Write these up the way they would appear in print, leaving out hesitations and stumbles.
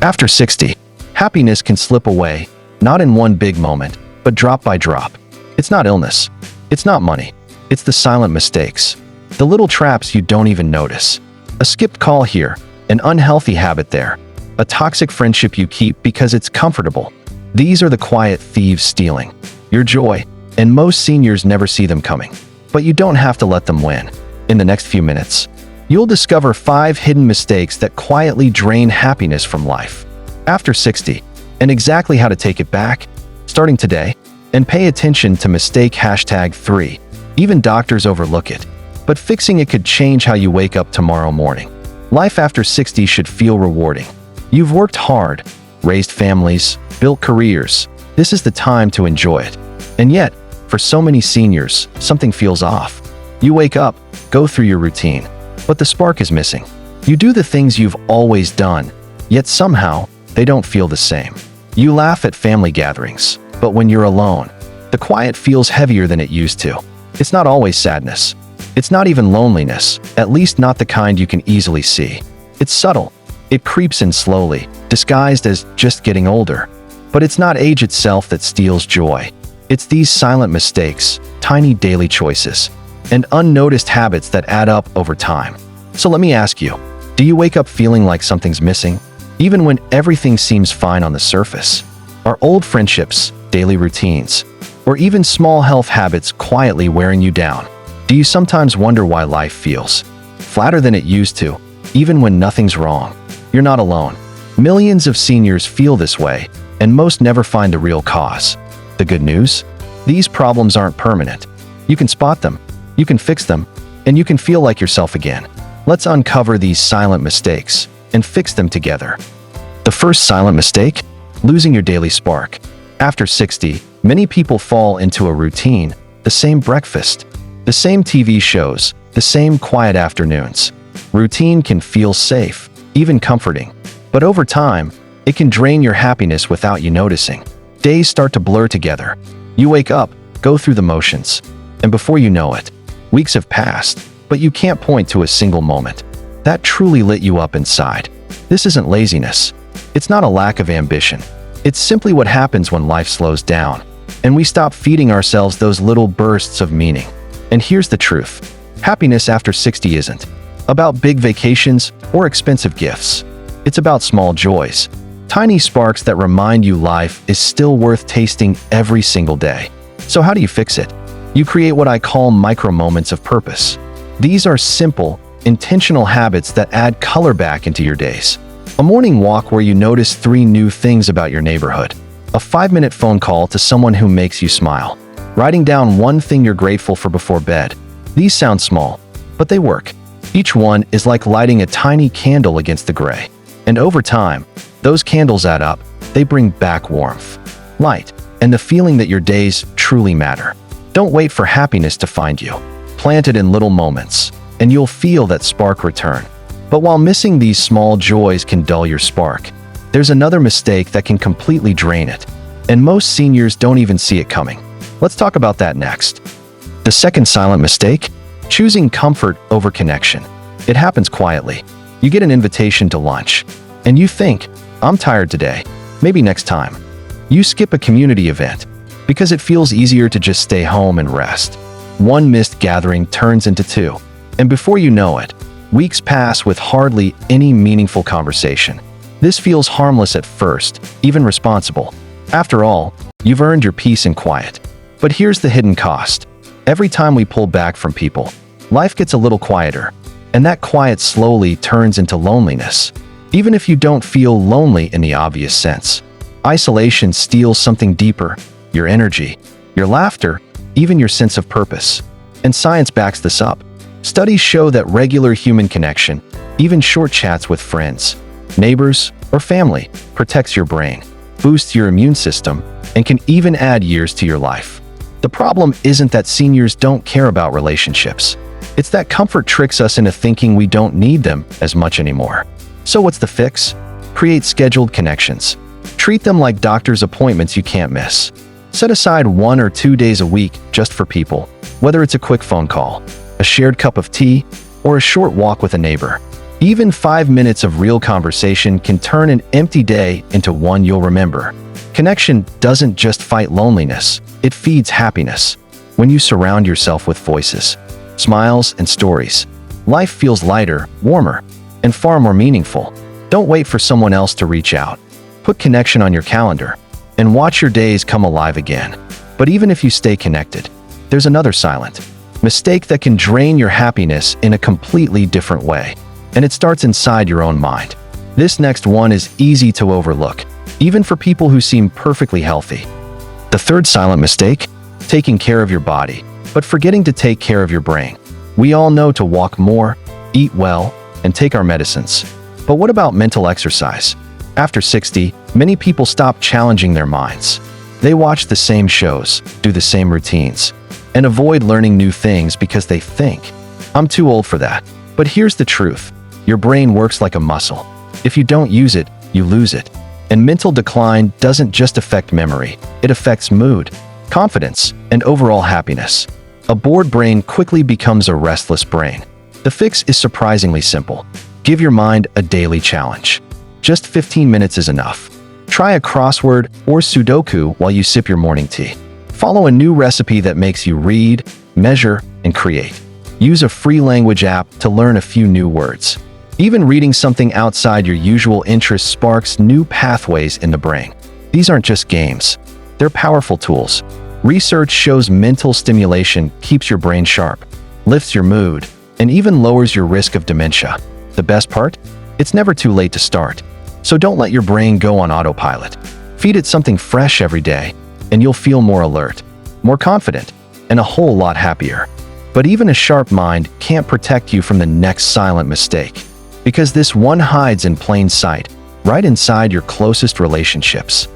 After 60, happiness can slip away, not in one big moment, but drop by drop. It's not illness. It's not money. It's the silent mistakes. The little traps you don't even notice. A skipped call here, an unhealthy habit there, a toxic friendship you keep because it's comfortable. These are the quiet thieves stealing your joy, and most seniors never see them coming. But you don't have to let them win. In the next few minutes, you'll discover 5 hidden mistakes that quietly drain happiness from life. After 60, and exactly how to take it back, starting today, and pay attention to mistake #3. Even doctors overlook it, but fixing it could change how you wake up tomorrow morning. Life after 60 should feel rewarding. You've worked hard, raised families, built careers. This is the time to enjoy it. And yet, for so many seniors, something feels off. You wake up, go through your routine, but the spark is missing. You do the things you've always done, yet somehow, they don't feel the same. You laugh at family gatherings, but when you're alone, the quiet feels heavier than it used to. It's not always sadness. It's not even loneliness, at least not the kind you can easily see. It's subtle. It creeps in slowly, disguised as just getting older. But it's not age itself that steals joy. It's these silent mistakes, tiny daily choices, and unnoticed habits that add up over time. So let me ask you, do you wake up feeling like something's missing, even when everything seems fine on the surface? Are old friendships, daily routines, or even small health habits quietly wearing you down? Do you sometimes wonder why life feels flatter than it used to, even when nothing's wrong? You're not alone. Millions of seniors feel this way, and most never find the real cause. The good news? These problems aren't permanent. You can spot them, you can fix them, and you can feel like yourself again. Let's uncover these silent mistakes and fix them together. The first silent mistake? Losing your daily spark. After 60, many people fall into a routine, the same breakfast, the same TV shows, the same quiet afternoons. Routine can feel safe, even comforting, but over time, it can drain your happiness without you noticing. Days start to blur together. You wake up, go through the motions, and before you know it, weeks have passed, but you can't point to a single moment that truly lit you up inside. This isn't laziness. It's not a lack of ambition. It's simply what happens when life slows down, and we stop feeding ourselves those little bursts of meaning. And here's the truth. Happiness after 60 isn't about big vacations or expensive gifts. It's about small joys, tiny sparks that remind you life is still worth tasting every single day. So how do you fix it? You create what I call micro moments of purpose. These are simple, intentional habits that add color back into your days. A morning walk where you notice 3 new things about your neighborhood. A 5-minute phone call to someone who makes you smile. Writing down 1 thing you're grateful for before bed. These sound small, but they work. Each one is like lighting a tiny candle against the gray. And over time, those candles add up. They bring back warmth, light, and the feeling that your days truly matter. Don't wait for happiness to find you. Plant it in little moments, and you'll feel that spark return. But while missing these small joys can dull your spark, there's another mistake that can completely drain it. And most seniors don't even see it coming. Let's talk about that next. The second silent mistake? Choosing comfort over connection. It happens quietly. You get an invitation to lunch, and you think, I'm tired today, maybe next time. You skip a community event because it feels easier to just stay home and rest. 1 missed gathering turns into 2, and before you know it, weeks pass with hardly any meaningful conversation. This feels harmless at first, even responsible. After all, you've earned your peace and quiet. But here's the hidden cost. Every time we pull back from people, life gets a little quieter, and that quiet slowly turns into loneliness. Even if you don't feel lonely in the obvious sense, isolation steals something deeper, your energy, your laughter, even your sense of purpose. And science backs this up. Studies show that regular human connection, even short chats with friends, neighbors, or family, protects your brain, boosts your immune system, and can even add years to your life. The problem isn't that seniors don't care about relationships. It's that comfort tricks us into thinking we don't need them as much anymore. So what's the fix? Create scheduled connections. Treat them like doctor's appointments you can't miss. Set aside 1 or 2 days a week just for people, whether it's a quick phone call, a shared cup of tea, or a short walk with a neighbor. Even 5 minutes of real conversation can turn an empty day into one you'll remember. Connection doesn't just fight loneliness, it feeds happiness. When you surround yourself with voices, smiles, and stories, life feels lighter, warmer, and far more meaningful. Don't wait for someone else to reach out. Put connection on your calendar and watch your days come alive again. But even if you stay connected, there's another silent mistake that can drain your happiness in a completely different way. And it starts inside your own mind. This next one is easy to overlook, even for people who seem perfectly healthy. The third silent mistake: taking care of your body, but forgetting to take care of your brain. We all know to walk more, eat well, and take our medicines. But what about mental exercise? After 60, many people stop challenging their minds. They watch the same shows, do the same routines, and avoid learning new things because they think, "I'm too old for that." But here's the truth. Your brain works like a muscle. If you don't use it, you lose it. And mental decline doesn't just affect memory, it affects mood, confidence, and overall happiness. A bored brain quickly becomes a restless brain. The fix is surprisingly simple. Give your mind a daily challenge. Just 15 minutes is enough. Try a crossword or Sudoku while you sip your morning tea. Follow a new recipe that makes you read, measure, and create. Use a free language app to learn a few new words. Even reading something outside your usual interests sparks new pathways in the brain. These aren't just games. They're powerful tools. Research shows mental stimulation keeps your brain sharp, lifts your mood, and even lowers your risk of dementia. The best part? It's never too late to start. So don't let your brain go on autopilot. Feed it something fresh every day, and you'll feel more alert, more confident, and a whole lot happier. But even a sharp mind can't protect you from the next silent mistake, because this one hides in plain sight, right inside your closest relationships.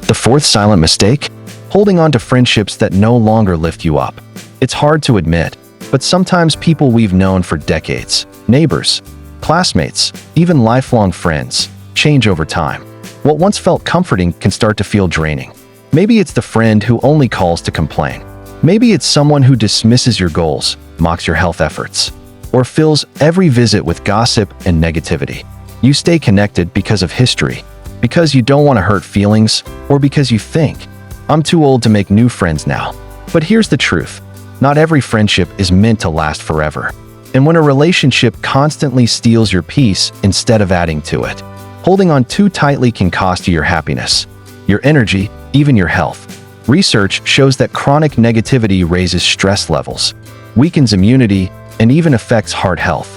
The fourth silent mistake: holding on to friendships that no longer lift you up. It's hard to admit, but sometimes people we've known for decades, neighbors, classmates, even lifelong friends, change over time. What once felt comforting can start to feel draining. Maybe it's the friend who only calls to complain. Maybe it's someone who dismisses your goals, mocks your health efforts, or fills every visit with gossip and negativity. You stay connected because of history, because you don't want to hurt feelings, or because you think, "I'm too old to make new friends now." But here's the truth. Not every friendship is meant to last forever. And when a relationship constantly steals your peace instead of adding to it, holding on too tightly can cost you your happiness, your energy, even your health. Research shows that chronic negativity raises stress levels, weakens immunity, and even affects heart health.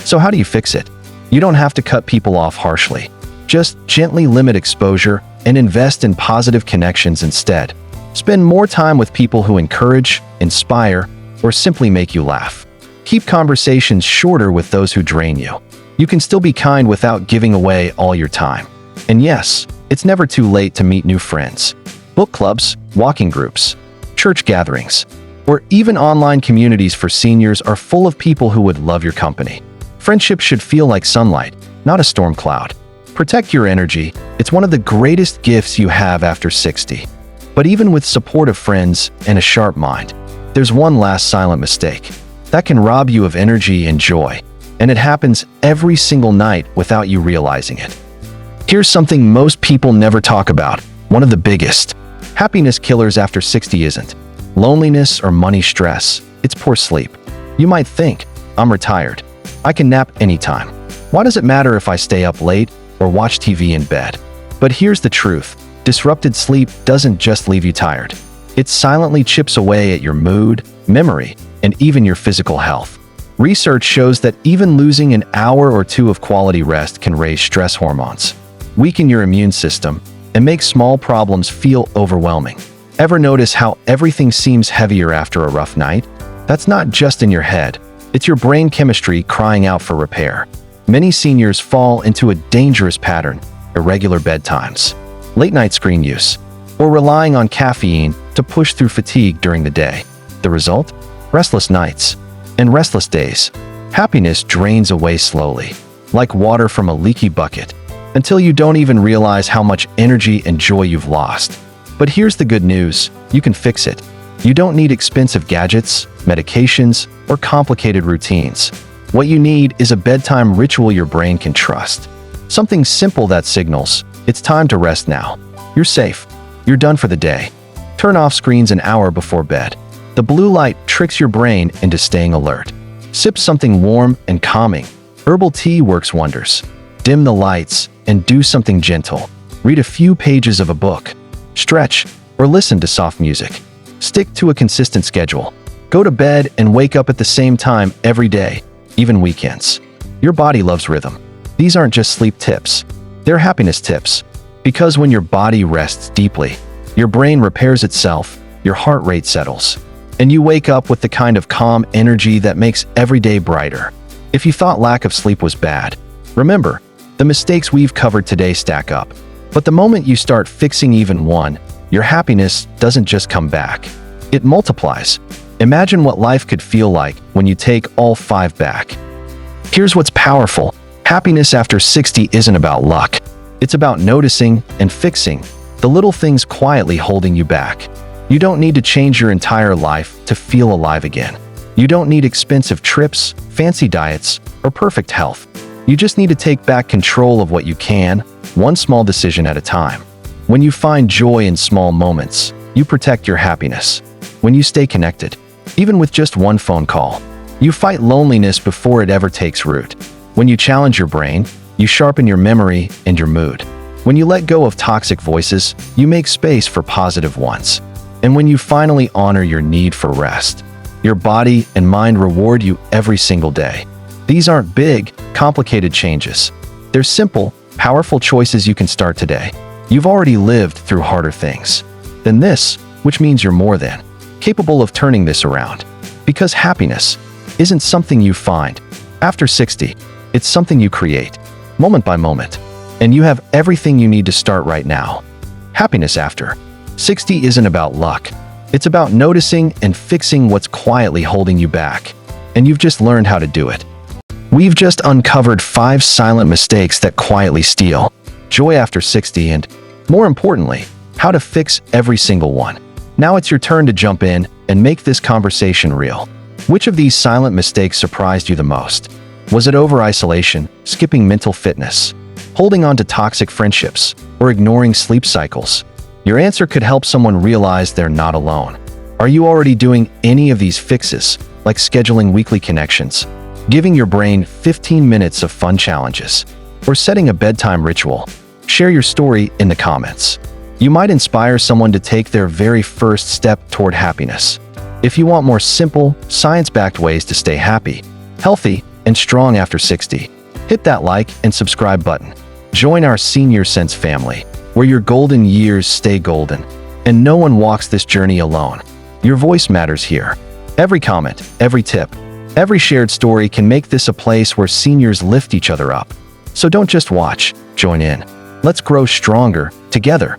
So how do you fix it? You don't have to cut people off harshly. Just gently limit exposure and invest in positive connections instead. Spend more time with people who encourage, inspire, or simply make you laugh. Keep conversations shorter with those who drain you. You can still be kind without giving away all your time. And yes, it's never too late to meet new friends. Book clubs, walking groups, church gatherings, or even online communities for seniors are full of people who would love your company. Friendship should feel like sunlight, not a storm cloud. Protect your energy. It's one of the greatest gifts you have after 60. But even with supportive friends and a sharp mind, there's one last silent mistake that can rob you of energy and joy. And it happens every single night without you realizing it. Here's something most people never talk about, one of the biggest happiness killers after 60 isn't loneliness or money stress, it's poor sleep. You might think, "I'm retired. I can nap anytime. Why does it matter if I stay up late or watch TV in bed?" But here's the truth. Disrupted sleep doesn't just leave you tired. It silently chips away at your mood, memory, and even your physical health. Research shows that even losing an hour or two of quality rest can raise stress hormones, weaken your immune system, and make small problems feel overwhelming. Ever notice how everything seems heavier after a rough night? That's not just in your head. It's your brain chemistry crying out for repair. Many seniors fall into a dangerous pattern: irregular bedtimes, late-night screen use, or relying on caffeine to push through fatigue during the day. The result? Restless nights and restless days. Happiness drains away slowly, like water from a leaky bucket, until you don't even realize how much energy and joy you've lost. But here's the good news: you can fix it. You don't need expensive gadgets, medications, or complicated routines. What you need is a bedtime ritual your brain can trust. Something simple that signals, it's time to rest now. You're safe. You're done for the day. Turn off screens an hour before bed. The blue light tricks your brain into staying alert. Sip something warm and calming. Herbal tea works wonders. Dim the lights and do something gentle. Read a few pages of a book. Stretch or listen to soft music. Stick to a consistent schedule. Go to bed and wake up at the same time every day, even weekends. Your body loves rhythm. These aren't just sleep tips. They're happiness tips. Because when your body rests deeply, your brain repairs itself, your heart rate settles, and you wake up with the kind of calm energy that makes every day brighter. If you thought lack of sleep was bad, remember, the mistakes we've covered today stack up. But the moment you start fixing even one, your happiness doesn't just come back. It multiplies. Imagine what life could feel like when you take all 5 back. Here's what's powerful. Happiness after 60 isn't about luck. It's about noticing and fixing the little things quietly holding you back. You don't need to change your entire life to feel alive again. You don't need expensive trips, fancy diets, or perfect health. You just need to take back control of what you can, one small decision at a time. When you find joy in small moments, you protect your happiness. When you stay connected, even with just one phone call, you fight loneliness before it ever takes root. When you challenge your brain, you sharpen your memory and your mood. When you let go of toxic voices, you make space for positive ones. And when you finally honor your need for rest, your body and mind reward you every single day. These aren't big, complicated changes. They're simple, powerful choices you can start today. You've already lived through harder things than this, which means you're more than capable of turning this around. Because happiness isn't something you find after 60. It's something you create, moment by moment. And you have everything you need to start right now. Happiness after 60 isn't about luck. It's about noticing and fixing what's quietly holding you back. And you've just learned how to do it. We've just uncovered 5 silent mistakes that quietly steal joy after 60 and, more importantly, how to fix every single one. Now it's your turn to jump in and make this conversation real. Which of these silent mistakes surprised you the most? Was it over-isolation, skipping mental fitness, holding on to toxic friendships, or ignoring sleep cycles? Your answer could help someone realize they're not alone. Are you already doing any of these fixes, like scheduling weekly connections, giving your brain 15 minutes of fun challenges, or setting a bedtime ritual? Share your story in the comments. You might inspire someone to take their very first step toward happiness. If you want more simple, science-backed ways to stay happy, healthy, and strong after 60, hit that like and subscribe button. Join our Senior Sense family, where your golden years stay golden, and no one walks this journey alone. Your voice matters here. Every comment, every tip, every shared story can make this a place where seniors lift each other up. So don't just watch, join in. Let's grow stronger, together.